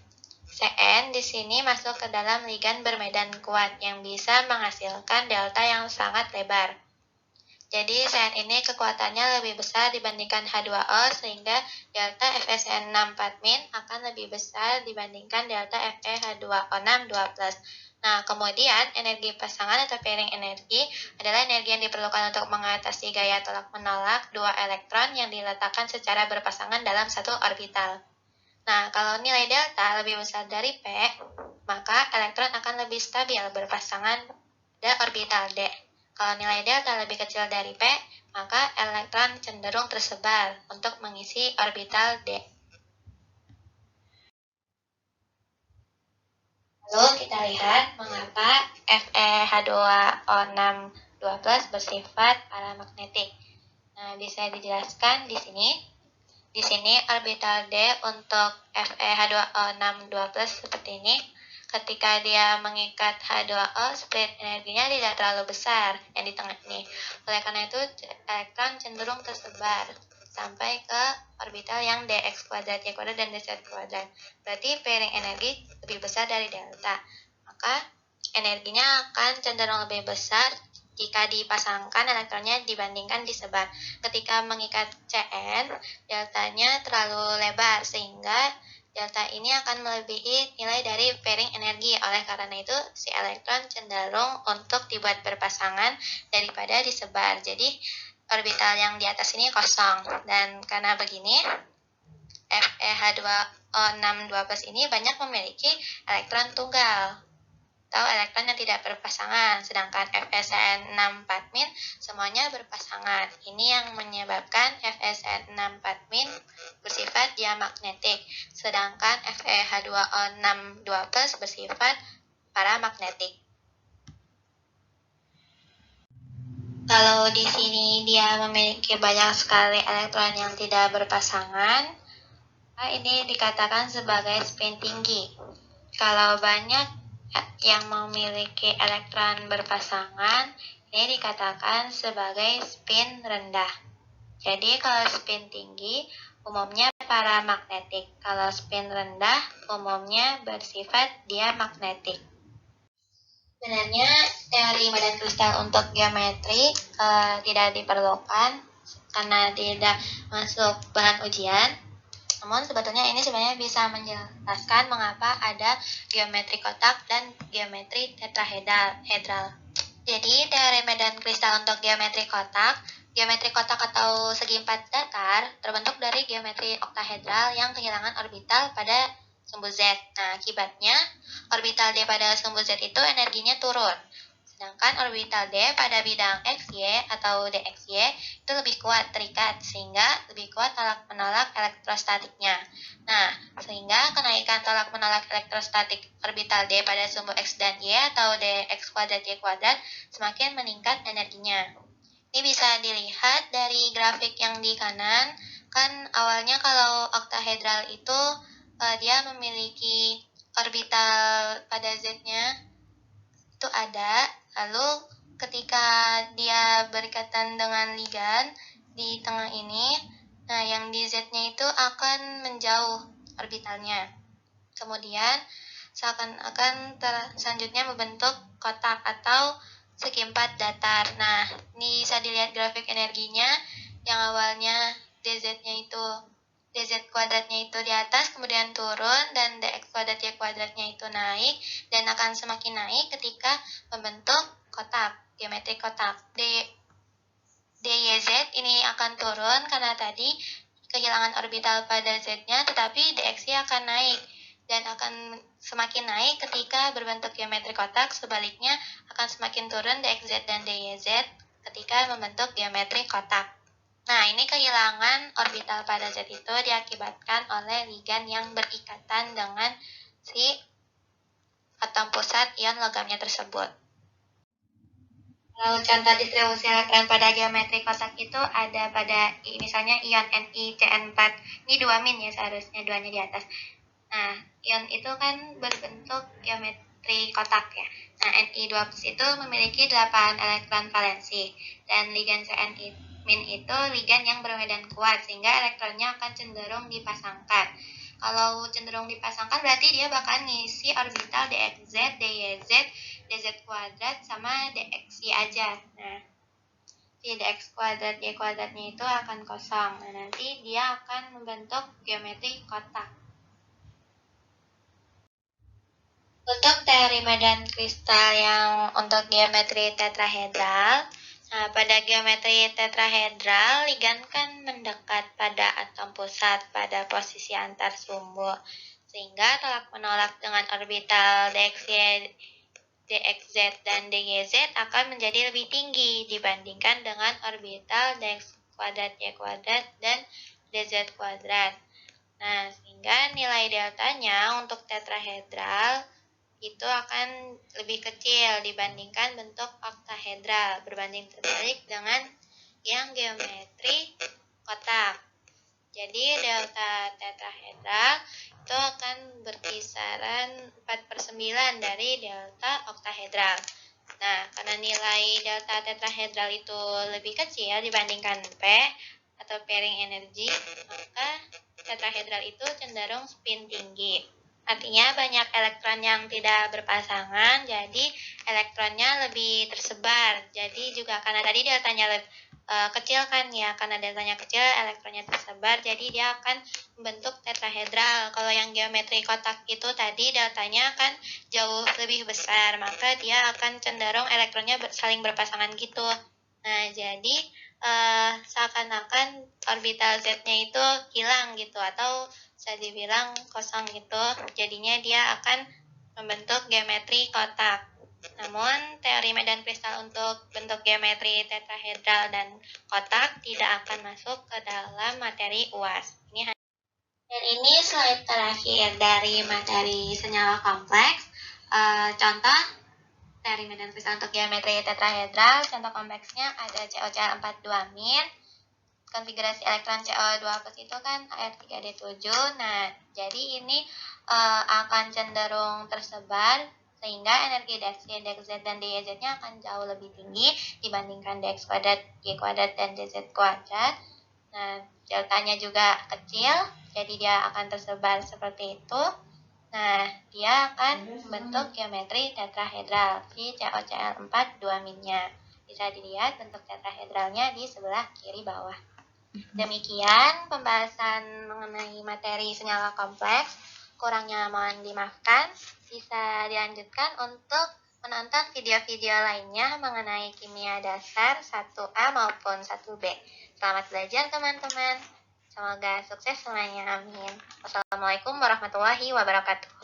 Cn di sini masuk ke dalam ligan bermedan kuat yang bisa menghasilkan delta yang sangat lebar. Jadi Cn ini kekuatannya lebih besar dibandingkan H2O sehingga delta FeCN64- akan lebih besar dibandingkan delta FeH2O6 2+. Nah, kemudian energi pasangan atau pairing energi adalah energi yang diperlukan untuk mengatasi gaya tolak-menolak dua elektron yang diletakkan secara berpasangan dalam satu orbital. Nah, kalau nilai delta lebih besar dari P, maka elektron akan lebih stabil berpasangan pada orbital D. Kalau nilai delta lebih kecil dari P, maka elektron cenderung tersebar untuk mengisi orbital D. Lalu kita lihat mengapa FeH2O6 2+ bersifat paramagnetik. Nah, bisa dijelaskan di sini. Di sini orbital D untuk FeH2O6 2+ seperti ini. Ketika dia mengikat H2O, split energinya tidak terlalu besar yang di tengah ini. Oleh karena itu, elektron cenderung tersebar sampai ke orbital yang dx kuadrat, y kuadrat, dan dz kuadrat. Berarti pairing energi lebih besar dari delta. Maka energinya akan cenderung lebih besar jika dipasangkan elektronnya dibandingkan disebar. Ketika mengikat Cn, deltanya terlalu lebar sehingga delta ini akan melebihi nilai dari pairing energi. Oleh karena itu, si elektron cenderung untuk dibuat berpasangan daripada disebar. Jadi, orbital yang di atas ini kosong. Dan karena begini, FeH2O6 2+ ini banyak memiliki elektron tunggal atau elektron yang tidak berpasangan, sedangkan FeCN6 4- semuanya berpasangan. Ini yang menyebabkan FeCN6 4- bersifat diamagnetik, sedangkan FeH2O6 2+ bersifat paramagnetik. Kalau di sini dia memiliki banyak sekali elektron yang tidak berpasangan, ini dikatakan sebagai spin tinggi. Kalau banyak yang memiliki elektron berpasangan, ini dikatakan sebagai spin rendah. Jadi kalau spin tinggi umumnya paramagnetik, kalau spin rendah umumnya bersifat diamagnetik. Sebenarnya teori medan kristal untuk geometri tidak diperlukan karena tidak masuk bahan ujian. Namun sebetulnya ini sebenarnya bisa menjelaskan mengapa ada geometri kotak dan geometri tetrahedral. Jadi teori medan kristal untuk geometri kotak atau segi empat datar terbentuk dari geometri oktahedral yang kehilangan orbital pada sumbu Z. Nah, akibatnya orbital D pada sumbu Z itu energinya turun. Sedangkan orbital D pada bidang XY atau DXY itu lebih kuat terikat sehingga lebih kuat tolak-menolak elektrostatiknya. Nah, sehingga kenaikan tolak-menolak elektrostatik orbital D pada sumbu X dan Y atau dx kuadrat y kuadrat semakin meningkat energinya. Ini bisa dilihat dari grafik yang di kanan. Kan awalnya kalau oktahedral itu dia memiliki orbital pada Z-nya itu ada, lalu ketika dia berikatan dengan ligan di tengah ini, nah yang di Z-nya itu akan menjauh orbitalnya. Kemudian seakan-akan selanjutnya membentuk kotak atau segi empat datar. Nah, ini bisa dilihat grafik energinya yang awalnya dz-nya itu dz kuadratnya itu di atas, kemudian turun, dan dx kuadrat y kuadratnya itu naik, dan akan semakin naik ketika membentuk kotak, geometri kotak. DYZ ini akan turun karena tadi kehilangan orbital pada Z-nya, tetapi dxy akan naik, dan akan semakin naik ketika berbentuk geometri kotak, sebaliknya akan semakin turun dxz dan dyz ketika membentuk geometri kotak. Nah, ini kehilangan orbital pada Z itu diakibatkan oleh ligan yang berikatan dengan si atom pusat ion logamnya tersebut. Kalau contoh distribusi elektron pada geometri kotak itu ada pada misalnya ion NiCN4. Ini 2- ya seharusnya, 2-nya di atas. Nah, ion itu kan berbentuk geometri kotak ya. Nah, Ni2+ itu memiliki 8 elektron valensi, dan ligan Cn itu ligan yang bermedan kuat sehingga elektronnya akan cenderung dipasangkan. Kalau cenderung dipasangkan berarti dia bakal ngisi orbital dxz, dyz, dz kuadrat sama dxy aja. Nah, si dx kuadrat y kuadratnya itu akan kosong. Nah, nanti dia akan membentuk geometri kotak. Untuk teori medan kristal yang untuk geometri tetrahedral, nah pada geometri tetrahedral, ligan kan mendekat pada atom pusat pada posisi antar sumbu, sehingga tolak menolak dengan orbital dxz dan dgz akan menjadi lebih tinggi dibandingkan dengan orbital dx kuadrat y kuadrat dan dz kuadrat. Nah, sehingga nilai deltanya untuk tetrahedral itu akan lebih kecil dibandingkan bentuk oktahedral, berbanding terbalik dengan yang geometri kotak. Jadi delta tetrahedral itu akan berkisaran 4/9 dari delta oktahedral. Nah, karena nilai delta tetrahedral itu lebih kecil dibandingkan P atau pairing energy, maka tetrahedral itu cenderung spin tinggi. Artinya banyak elektron yang tidak berpasangan, jadi elektronnya lebih tersebar. Jadi juga karena tadi deltanya kecil kan ya, karena deltanya kecil elektronnya tersebar, jadi dia akan membentuk tetrahedral. Kalau yang geometri kotak itu tadi deltanya kan jauh lebih besar, maka dia akan cenderung elektronnya saling berpasangan gitu. Nah, jadi seakan-akan orbital Z-nya itu hilang gitu, atau bisa dibilang kosong gitu. Jadinya dia akan membentuk geometri kotak. Namun, teori medan kristal untuk bentuk geometri tetrahedral dan kotak tidak akan masuk ke dalam materi UAS. Dan ini slide terakhir dari materi senyawa kompleks. Contoh teori medan kristal untuk geometri tetrahedral, contoh kompleksnya ada COCl42-. Konfigurasi elektron CO2 plus itu kan AR3D7. Nah, jadi ini akan cenderung tersebar, sehingga energi dx, dxz, dan dz-nya akan jauh lebih tinggi dibandingkan dx kuadrat, y kuadrat, dan dz kuadrat. Nah, deltanya juga kecil, jadi dia akan tersebar seperti itu. Nah, dia akan membentuk geometri tetrahedral si COCl4 2-nya. Bisa dilihat bentuk tetrahedralnya di sebelah kiri bawah. Demikian pembahasan mengenai materi senyawa kompleks. Kurangnya mohon dimaafkan. Bisa dilanjutkan untuk menonton video-video lainnya mengenai kimia dasar 1A maupun 1B. Selamat belajar teman-teman. Semoga sukses semuanya. Amin. Wassalamualaikum warahmatullahi wabarakatuh.